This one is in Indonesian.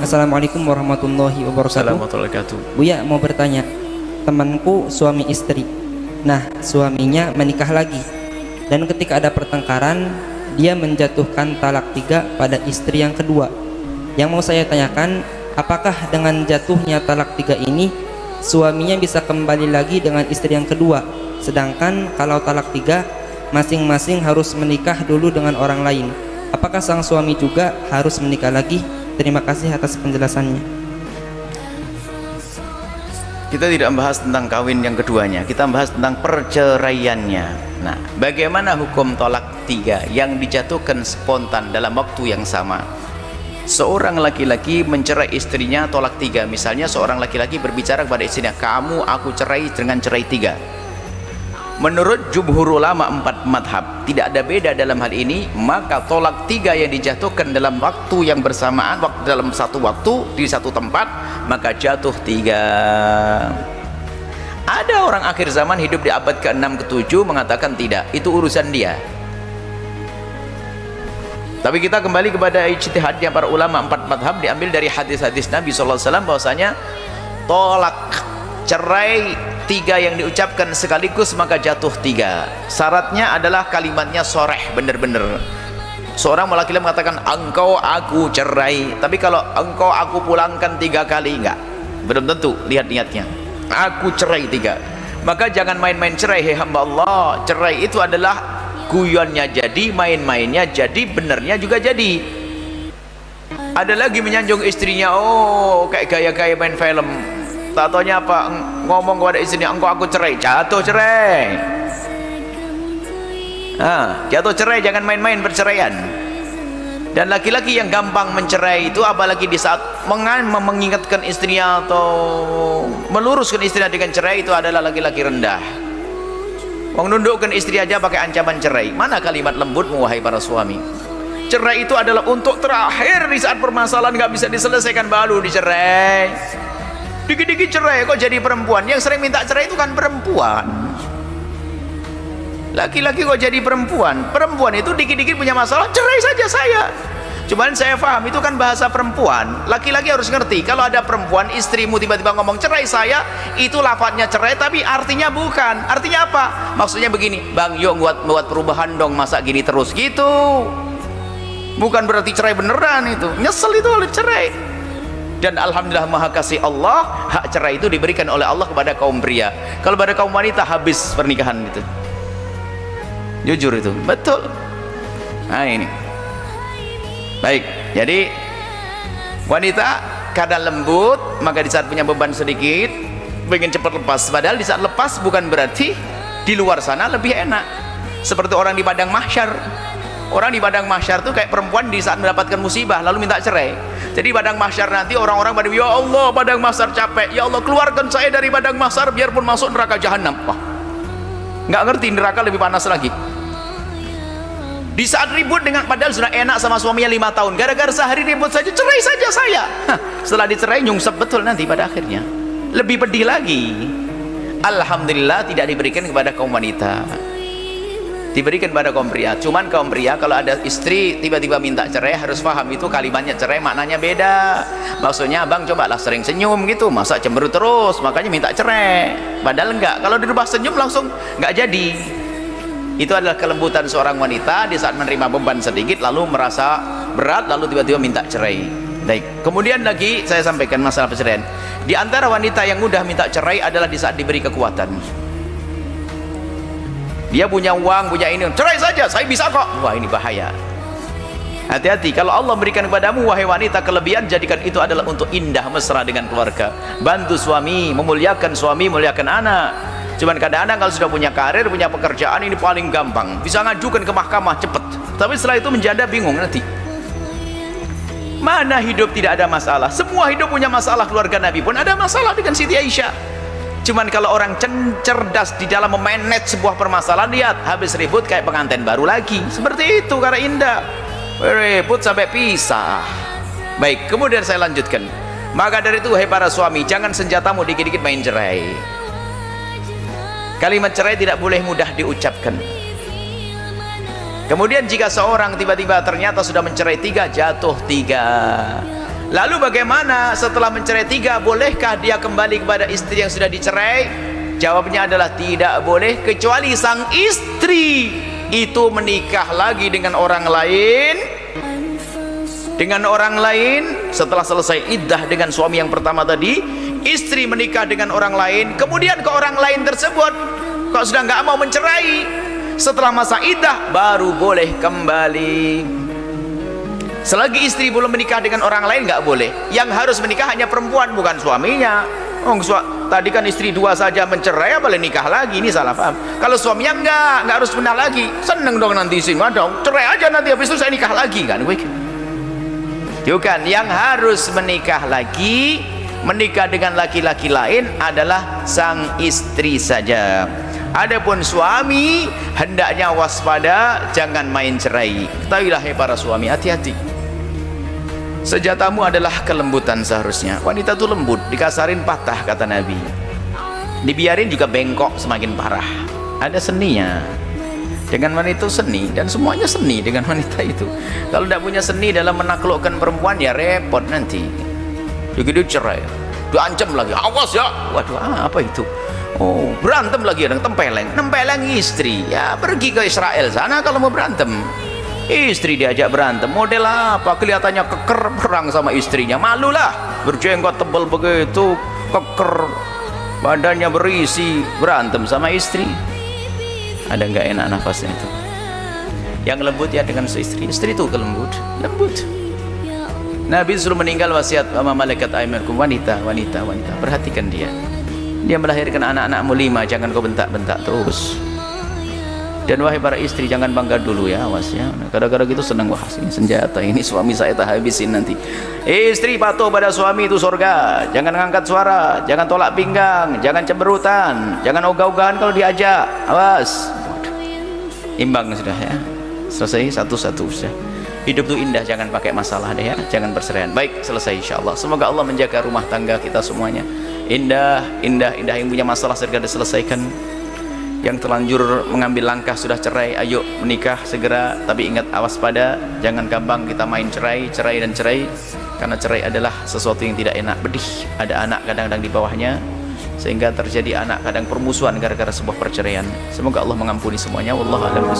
Assalamualaikum warahmatullahi wabarakatuh. Buya mau bertanya, temanku suami istri. Nah, suaminya menikah lagi, dan ketika ada pertengkaran, dia menjatuhkan talak 3 pada istri yang kedua. Yang mau saya tanyakan, apakah dengan jatuhnya talak 3 ini suaminya bisa kembali lagi dengan istri yang kedua? Sedangkan kalau talak 3, masing-masing harus menikah dulu dengan orang lain. Apakah sang suami juga harus menikah lagi? Terima kasih atas penjelasannya. Kita tidak membahas tentang kawin yang keduanya, kita membahas tentang perceraiannya. Nah, bagaimana hukum tolak 3 yang dijatuhkan spontan dalam waktu yang sama? Seorang laki-laki mencerai istrinya tolak 3. Misalnya seorang laki-laki berbicara kepada istrinya, kamu aku cerai dengan cerai 3. Menurut jumhur ulama 4 madhab, tidak ada beda dalam hal ini. Maka tolak 3 yang dijatuhkan dalam waktu yang bersamaan, dalam satu waktu di satu tempat, maka jatuh 3. Ada orang akhir zaman hidup di abad ke-6 ke-7 mengatakan tidak, itu urusan dia. Tapi kita kembali kepada ijtihadnya para ulama 4 madhab, diambil dari hadis-hadis Nabi SAW bahwasanya tolak cerai 3 yang diucapkan sekaligus maka jatuh 3. Syaratnya adalah kalimatnya soreh, benar-benar. Seorang laki-laki mengatakan engkau aku cerai, tapi kalau engkau aku pulangkan 3 kali, enggak, belum tentu. Lihat niatnya, aku cerai 3. Maka jangan main-main cerai, hei hamba Allah. Cerai itu adalah guyonnya jadi, main-mainnya jadi, benernya juga jadi. Ada lagi menyanjung istrinya, oh kayak gaya-gaya main film. Tak taunya apa, ngomong kepada istrinya, engkau aku cerai, jatuh cerai. Jatuh cerai, jangan main-main perceraian. Dan laki-laki yang gampang mencerai itu, apalagi di saat mengingatkan istrinya atau meluruskan istrinya dengan cerai, itu adalah laki-laki rendah. Menundukkan istri aja pakai ancaman cerai. Mana kalimat lembutmu wahai para suami? Cerai itu adalah untuk terakhir di saat permasalahan nggak bisa diselesaikan baru dicerai. Dikit-dikit cerai kok jadi perempuan. Yang sering minta cerai itu kan perempuan. Laki-laki kok jadi perempuan. Perempuan itu dikit-dikit punya masalah, cerai saja saya. Cuman saya paham itu kan bahasa perempuan. Laki-laki harus ngerti, kalau ada perempuan, istrimu tiba-tiba ngomong cerai saya, itu lafadznya cerai tapi artinya bukan. Artinya apa? Maksudnya begini, bang yuk buat perubahan dong, masa gini terus gitu. Bukan berarti cerai beneran itu. Nyesel itu oleh cerai. Dan alhamdulillah maha kasih Allah, hak cerai itu diberikan oleh Allah kepada kaum pria. Kalau pada kaum wanita habis pernikahan itu. Jujur itu, betul. Nah ini. Baik, jadi wanita kadang lembut, maka di saat punya beban sedikit pengen cepat lepas. Padahal di saat lepas bukan berarti di luar sana lebih enak. Seperti orang di padang mahsyar. Orang di padang mahsyar itu kayak perempuan di saat mendapatkan musibah lalu minta cerai. Jadi padang mahsyar nanti orang-orang pada, ya Allah padang mahsyar capek, ya Allah keluarkan saya dari padang mahsyar biarpun masuk neraka jahanam. Wah, nggak ngerti neraka lebih panas lagi. Di saat ribut dengan, padahal sudah enak sama suaminya 5 tahun, gara-gara sehari ribut saja, cerai saja saya. Setelah dicerai nyungsep betul nanti pada akhirnya, lebih pedih lagi. Alhamdulillah tidak diberikan kepada kaum wanita, diberikan pada kaum pria. Cuman kaum pria kalau ada istri tiba-tiba minta cerai harus paham itu kalimatnya cerai maknanya beda. Maksudnya abang cobalah sering senyum gitu, masa cemberut terus makanya minta cerai. Padahal enggak, kalau dirubah senyum langsung enggak jadi. Itu adalah kelembutan seorang wanita di saat menerima beban sedikit lalu merasa berat lalu tiba-tiba minta cerai. Baik, kemudian lagi saya sampaikan masalah perceraian. Di antara wanita yang mudah minta cerai adalah di saat diberi kekuatan. Dia punya uang, punya ini, cerai saja, saya bisa kok. Wah, ini bahaya. Hati-hati, kalau Allah berikan kepadamu wahai wanita kelebihan, jadikan itu adalah untuk indah mesra dengan keluarga. Bantu suami, memuliakan suami, muliakan anak. Cuman kadang-kadang kalau sudah punya karir, punya pekerjaan, ini paling gampang, bisa ngajukan ke mahkamah cepet. Tapi setelah itu menjanda bingung nanti. Mana hidup tidak ada masalah? Semua hidup punya masalah. Keluarga Nabi pun ada masalah dengan Siti Aisyah. Cuman kalau orang cerdas di dalam memanage sebuah permasalahan, lihat habis ribut kayak pengantin baru lagi. Seperti itu karena indah. Ribut sampai pisah. Baik, kemudian saya lanjutkan. Maka dari itu, hai para suami, jangan senjatamu dikit-dikit main cerai. Kalimat cerai tidak boleh mudah diucapkan. Kemudian jika seorang tiba-tiba ternyata sudah mencerai 3, jatuh 3. Lalu bagaimana setelah mencerai 3, bolehkah dia kembali kepada istri yang sudah dicerai? Jawabnya adalah tidak boleh, kecuali sang istri itu menikah lagi dengan orang lain, setelah selesai iddah dengan suami yang pertama tadi, istri menikah dengan orang lain, kemudian ke orang lain tersebut kok sudah nggak mau mencerai, setelah masa iddah baru boleh kembali. Selagi istri belum menikah dengan orang lain nggak boleh. Yang harus menikah hanya perempuan, bukan suaminya. Tadi kan istri 2 saja mencerai, boleh nikah lagi. Ini salah paham. Kalau suaminya nggak harus benar lagi. Seneng dong nanti sih, dong cerai aja nanti, habis itu saya nikah lagi kan. Bukan, yang harus menikah lagi, menikah dengan laki-laki lain adalah sang istri saja. Adapun suami hendaknya waspada, jangan main cerai. Ketahuilah para suami, hati-hati. Senjatamu adalah kelembutan seharusnya. Wanita itu lembut, dikasarin patah kata Nabi. Dibiarin juga bengkok semakin parah. Ada seninya. Dengan wanita seni, dan semuanya seni dengan wanita itu. Kalau tidak punya seni dalam menaklukkan perempuan, ya repot nanti. Begitu cerai, diancam lagi, awas ya. Waduh, apa itu? Oh, berantem lagi, ada nempeleng istri. Ya pergi ke Israel sana kalau mau berantem. Istri diajak berantem, model apa? Kelihatannya keker, perang sama istrinya, malulah. Berjenggot tebal begitu, keker, badannya berisi, berantem sama istri. Ada nggak enak nafasnya itu? Yang lembut ya dengan istri itu kelembut, lembut. Nabi suruh meninggal wasiat sama malaikat aimankum, wanita, perhatikan dia melahirkan anak-anakmu 5, jangan kau bentak-bentak terus. Dan wahai para istri, jangan bangga dulu ya, awas ya. Kadang-kadang gitu senang, wah ini senjata, ini suami saya tak habisin nanti. Istri patuh pada suami itu surga. Jangan ngangkat suara, jangan tolak pinggang, jangan cemberutan, jangan ogah-ogahan kalau diajak, awas. Imbang sudah ya, selesai satu-satu sudah. Hidup itu indah, jangan pakai masalah deh ya, jangan perceraian. Baik, selesai insyaallah. Semoga Allah menjaga rumah tangga kita semuanya indah, yang punya masalah segera diselesaikan. Yang terlanjur mengambil langkah sudah cerai, ayo menikah segera, tapi ingat awas pada, jangan gampang kita main cerai, karena cerai adalah sesuatu yang tidak enak, pedih. Ada anak kadang-kadang di bawahnya, sehingga terjadi anak kadang permusuhan gara-gara sebuah perceraian. Semoga Allah mengampuni semuanya. Wallahu a'lam.